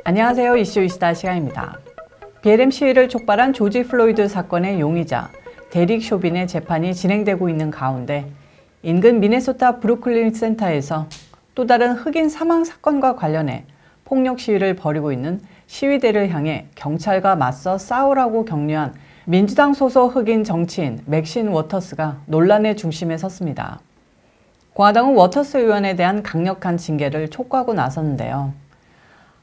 안녕하세요. 이슈이시다 시간입니다. BLM 시위를 촉발한 조지 플로이드 사건의 용의자 데릭 쇼빈의 재판이 진행되고 있는 가운데 인근 미네소타 브루클린 센터에서 또 다른 흑인 사망 사건과 관련해 폭력 시위를 벌이고 있는 시위대를 향해 경찰과 맞서 싸우라고 격려한 민주당 소속 흑인 정치인 맥신 워터스가 논란의 중심에 섰습니다. 공화당은 워터스 의원에 대한 강력한 징계를 촉구하고 나섰는데요.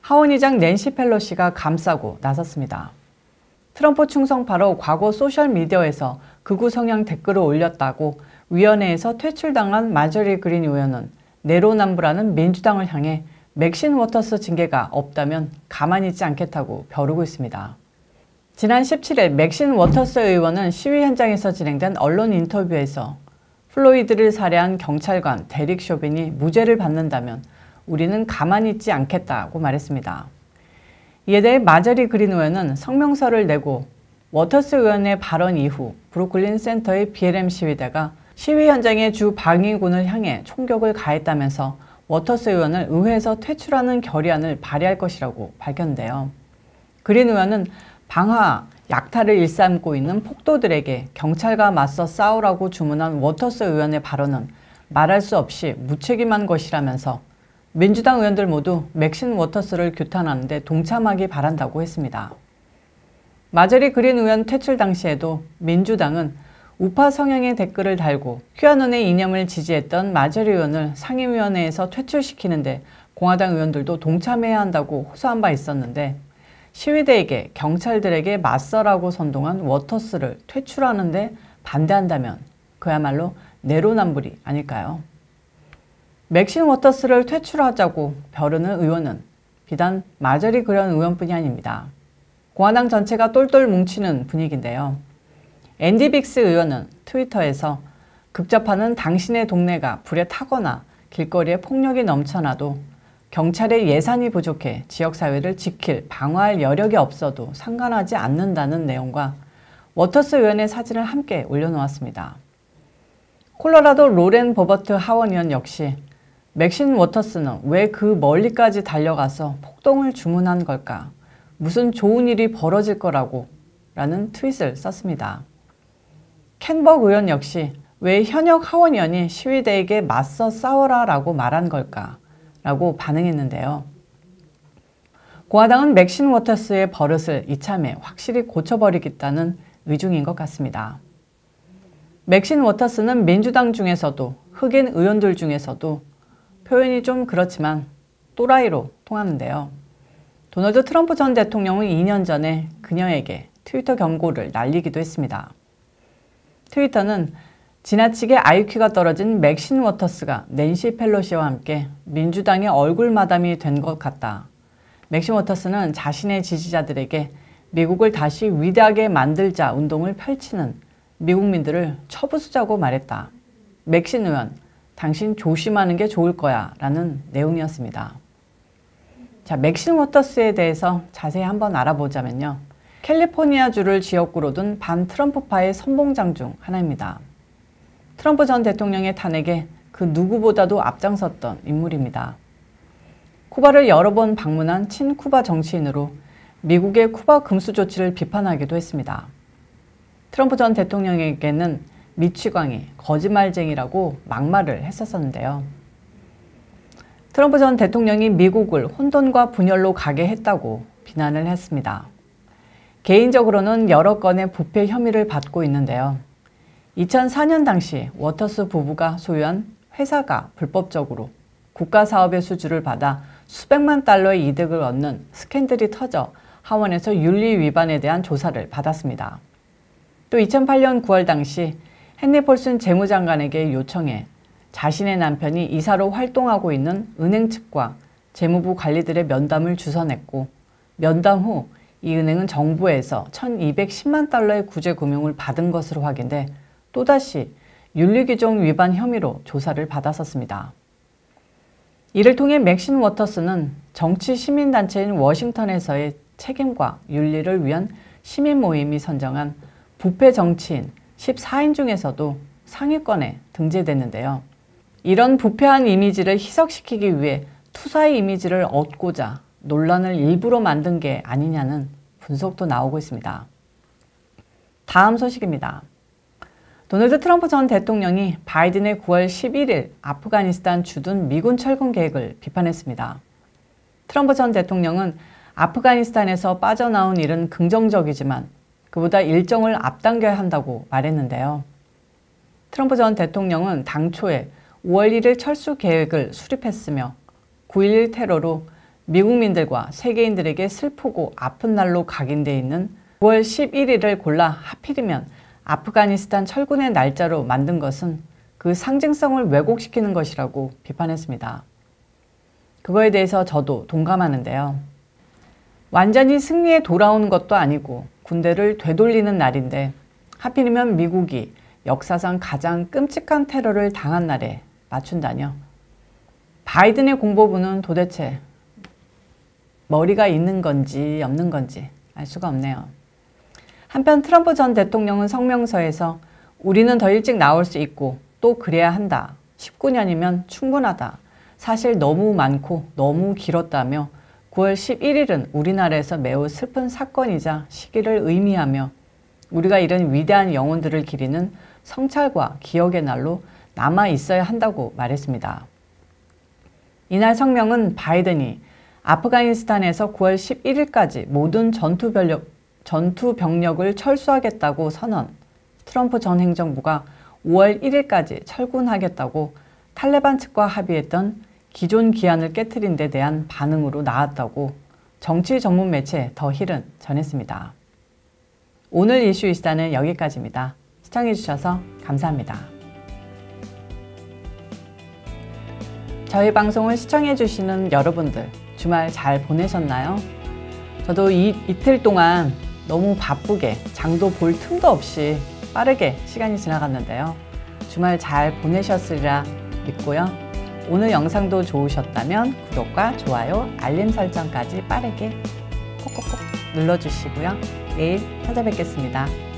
하원의장 낸시 펠로시가 감싸고 나섰습니다. 트럼프 충성파로 과거 소셜미디어에서 극우 성향 댓글을 올렸다고 위원회에서 퇴출당한 마저리 그린 의원은 내로남불하는 민주당을 향해 맥신 워터스 징계가 없다면 가만히 있지 않겠다고 벼르고 있습니다. 지난 17일 맥신 워터스 의원은 시위 현장에서 진행된 언론 인터뷰에서 플로이드를 살해한 경찰관 데릭 쇼빈이 무죄를 받는다면 우리는 가만히 있지 않겠다고 말했습니다. 이에 대해 마저리 그린 의원은 성명서를 내고 워터스 의원의 발언 이후 브루클린 센터의 BLM 시위대가 시위 현장의 주 방위군을 향해 총격을 가했다면서 워터스 의원을 의회에서 퇴출하는 결의안을 발의할 것이라고 밝혔는데요. 그린 의원은 방화, 약탈을 일삼고 있는 폭도들에게 경찰과 맞서 싸우라고 주문한 워터스 의원의 발언은 말할 수 없이 무책임한 것이라면서 민주당 의원들 모두 맥신 워터스를 규탄하는 데 동참하기 바란다고 했습니다. 마저리 그린 의원 퇴출 당시에도 민주당은 우파 성향의 댓글을 달고 큐아논의 이념을 지지했던 마저리 의원을 상임위원회에서 퇴출시키는데 공화당 의원들도 동참해야 한다고 호소한 바 있었는데 시위대에게 경찰들에게 맞서라고 선동한 워터스를 퇴출하는데 반대한다면 그야말로 내로남불이 아닐까요? 맥신 워터스를 퇴출하자고 벼르는 의원은 비단 마저리 그린 의원뿐이 아닙니다. 공화당 전체가 똘똘 뭉치는 분위기인데요. 앤디 빅스 의원은 트위터에서 극접하는 당신의 동네가 불에 타거나 길거리에 폭력이 넘쳐나도 경찰의 예산이 부족해 지역사회를 지킬, 방어할 여력이 없어도 상관하지 않는다는 내용과 워터스 의원의 사진을 함께 올려놓았습니다. 콜로라도 로렌 버버트 하원의원 역시 맥신 워터스는 왜 그 멀리까지 달려가서 폭동을 주문한 걸까? 무슨 좋은 일이 벌어질 거라고 라는 트윗을 썼습니다. 켄벅 의원 역시 왜 현역 하원의원이 시위대에게 맞서 싸워라 라고 말한 걸까? 라고 반응했는데요. 공화당은 맥신 워터스의 버릇을 이참에 확실히 고쳐버리겠다는 의중인 것 같습니다. 맥신 워터스는 민주당 중에서도 흑인 의원들 중에서도 표현이 좀 그렇지만 또라이로 통하는데요. 도널드 트럼프 전 대통령은 2년 전에 그녀에게 트위터 경고를 날리기도 했습니다. 트위터는 지나치게 IQ가 떨어진 맥신 워터스가 낸시 펠로시와 함께 민주당의 얼굴 마담이 된 것 같다. 맥신 워터스는 자신의 지지자들에게 미국을 다시 위대하게 만들자 운동을 펼치는 미국민들을 쳐부수자고 말했다. 맥신 의원, 당신 조심하는 게 좋을 거야 라는 내용이었습니다. 자, 맥신 워터스에 대해서 자세히 한번 알아보자면요. 캘리포니아주를 지역구로 둔 반트럼프파의 선봉장 중 하나입니다. 트럼프 전 대통령의 탄핵에 그 누구보다도 앞장섰던 인물입니다. 쿠바를 여러 번 방문한 친쿠바 정치인으로 미국의 쿠바 금수 조치를 비판하기도 했습니다. 트럼프 전 대통령에게는 미취광이 거짓말쟁이라고 막말을 했었는데요. 트럼프 전 대통령이 미국을 혼돈과 분열로 가게 했다고 비난을 했습니다. 개인적으로는 여러 건의 부패 혐의를 받고 있는데요. 2004년 당시 워터스 부부가 소유한 회사가 불법적으로 국가사업의 수주를 받아 수백만 달러의 이득을 얻는 스캔들이 터져 하원에서 윤리 위반에 대한 조사를 받았습니다. 또 2008년 9월 당시 헨리 폴슨 재무장관에게 요청해 자신의 남편이 이사로 활동하고 있는 은행 측과 재무부 관리들의 면담을 주선했고 면담 후 이 은행은 정부에서 1,210만 달러의 구제금융을 받은 것으로 확인돼 또다시 윤리규정 위반 혐의로 조사를 받았었습니다. 이를 통해 맥신 워터스는 정치 시민단체인 워싱턴에서의 책임과 윤리를 위한 시민 모임이 선정한 부패 정치인 14인 중에서도 상위권에 등재됐는데요. 이런 부패한 이미지를 희석시키기 위해 투사의 이미지를 얻고자 논란을 일부러 만든 게 아니냐는 분석도 나오고 있습니다. 다음 소식입니다. 도널드 트럼프 전 대통령이 바이든의 9월 11일 아프가니스탄 주둔 미군 철군 계획을 비판했습니다. 트럼프 전 대통령은 아프가니스탄에서 빠져나온 일은 긍정적이지만 그보다 일정을 앞당겨야 한다고 말했는데요. 트럼프 전 대통령은 당초에 5월 1일 철수 계획을 수립했으며 9.11 테러로 미국민들과 세계인들에게 슬프고 아픈 날로 각인되어 있는 9월 11일을 골라 하필이면 아프가니스탄 철군의 날짜로 만든 것은 그 상징성을 왜곡시키는 것이라고 비판했습니다. 그거에 대해서 저도 동감하는데요. 완전히 승리에 돌아오는 것도 아니고 군대를 되돌리는 날인데 하필이면 미국이 역사상 가장 끔찍한 테러를 당한 날에 맞춘다뇨. 바이든의 공보부는 도대체 머리가 있는 건지 없는 건지 알 수가 없네요. 한편 트럼프 전 대통령은 성명서에서 우리는 더 일찍 나올 수 있고 또 그래야 한다. 19년이면 충분하다. 사실 너무 많고 너무 길었다며 9월 11일은 우리나라에서 매우 슬픈 사건이자 시기를 의미하며 우리가 이런 위대한 영혼들을 기리는 성찰과 기억의 날로 남아 있어야 한다고 말했습니다. 이날 성명은 바이든이 아프가니스탄에서 9월 11일까지 모든 전투 병력을 철수하겠다고 선언, 트럼프 전 행정부가 5월 1일까지 철군하겠다고 탈레반 측과 합의했던 기존 기한을 깨트린 데 대한 반응으로 나왔다고 정치 전문 매체 더 힐은 전했습니다. 오늘 이슈 이슈다는 여기까지입니다. 시청해주셔서 감사합니다. 저희 방송을 시청해주시는 여러분들 주말 잘 보내셨나요? 저도 이틀 동안 너무 바쁘게 장도 볼 틈도 없이 빠르게 시간이 지나갔는데요. 주말 잘 보내셨으리라 믿고요. 오늘 영상도 좋으셨다면 구독과 좋아요, 알림 설정까지 빠르게 콕콕콕 눌러주시고요. 내일 찾아뵙겠습니다.